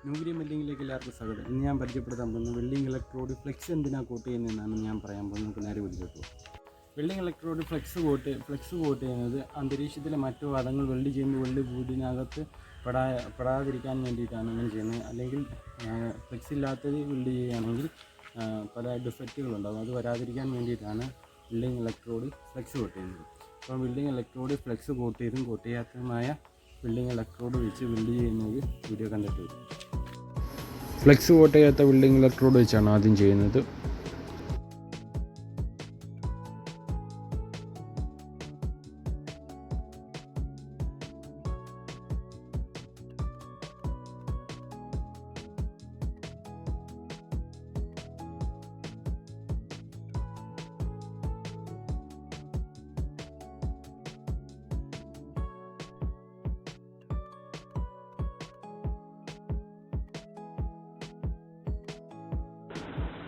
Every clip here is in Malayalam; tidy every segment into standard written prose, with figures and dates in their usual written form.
ന്യൂഗ്രീൻ വെൽഡിങ്ങിലേക്ക് എല്ലാവർക്കും സ്വാഗതം. ഇന്ന് ഞാൻ പരിചയപ്പെടുത്താൻ പോകുന്നത് വെൽഡിംഗ് ഇലക്ട്രോഡ് ഫ്ലെക്സ് എന്തിനാണ് കോട്ട് ചെയ്യുന്നതെന്നാണ് ഞാൻ പറയാൻ പോകുന്നത്. നമുക്ക് നേരെ വിളിച്ചിട്ടു. വെൽഡിംഗ് ഇലക്ട്രോഡ് ഫ്ലെക്സ് കോട്ട് ചെയ്യുന്നത് അന്തരീക്ഷത്തിലെ മറ്റു വാതകങ്ങൾ വെൽഡ് ചെയ്യുമ്പോൾ വെൽഡ് ബോഡിനകത്ത് പെടാതിരിക്കാൻ വേണ്ടിയിട്ടാണ് അങ്ങനെ ചെയ്യുന്നത്. അല്ലെങ്കിൽ ഫ്ലെക്സ് ഇല്ലാത്തത് വെൽഡ് ചെയ്യുകയാണെങ്കിൽ പല ഡിഫക്റ്റുകളുണ്ടാകും. അത് വരാതിരിക്കാൻ വേണ്ടിയിട്ടാണ് വെൽഡിംഗ് ഇലക്ട്രോഡ് ഫ്ലെക്സ് കോട്ട് ചെയ്യുന്നത്. അപ്പോൾ വെൽഡിംഗ് ഇലക്ട്രോഡ് ഫ്ലെക്സ് കോട്ട് ചെയ്തും കോട്ട് ചെയ്യാത്തതുമായ വെൽഡിംഗ് ഇലക്ട്രോഡ് വെച്ച് വെൽഡ് ചെയ്യുന്നത് വീഡിയോ കണ്ടിട്ട് വരും. ഫ്ലെക്സ് കോട്ട് ചെയ്യാത്ത വെൽഡിംഗ് ഇലക്ട്രോഡ് വെച്ചാണ് ആദ്യം ചെയ്യുന്നത്.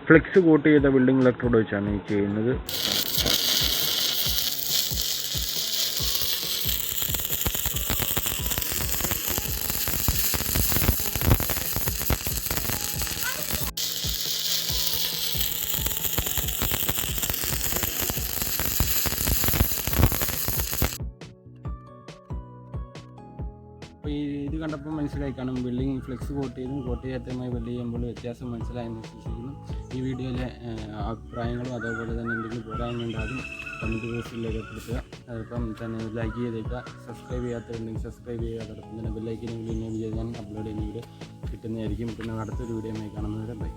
ഫ്ലെക്സ് കോട്ട് ചെയ്ത വെൽഡിംഗ് ഇലക്ട്രോഡ് വെച്ചാണ് ഈ ചെയ്യുന്നത്. അപ്പോൾ ഇത് കണ്ടപ്പോൾ മനസ്സിലായി കാണും വെൽഡിംഗ് ഫ്ലെക്സ് കോട്ട് ചെയ്തും കോട്ട് ചെയ്യാത്തതുമായി വെൽഡ് ചെയ്യുമ്പോൾ വ്യത്യാസം മനസ്സിലായെന്ന് വിശ്വസിക്കുന്നു. ഈ വീഡിയോയിലെ അഭിപ്രായങ്ങളും അതേപോലെ തന്നെ എന്തെങ്കിലും പോരായ്മയുണ്ടാകും കമൻറ്റ് ബോക്സിൽ രേഖപ്പെടുത്തുക. അതോടൊപ്പം തന്നെ ലൈക്ക് ചെയ്തേക്കുക. സബ്സ്ക്രൈബ് ചെയ്യാത്തവരുണ്ടെങ്കിൽ സബ്സ്ക്രൈബ് ചെയ്യുക. അതോടൊപ്പം തന്നെ ബെല്ലൈക്കനെങ്കിലും ഞാൻ അപ്ലോഡ് ചെയ്യുന്ന വീഡിയോ കിട്ടുന്നതായിരിക്കും. പിന്നെ അടുത്തൊരു വീഡിയോയുമായി കാണുന്നവരെ ബൈ.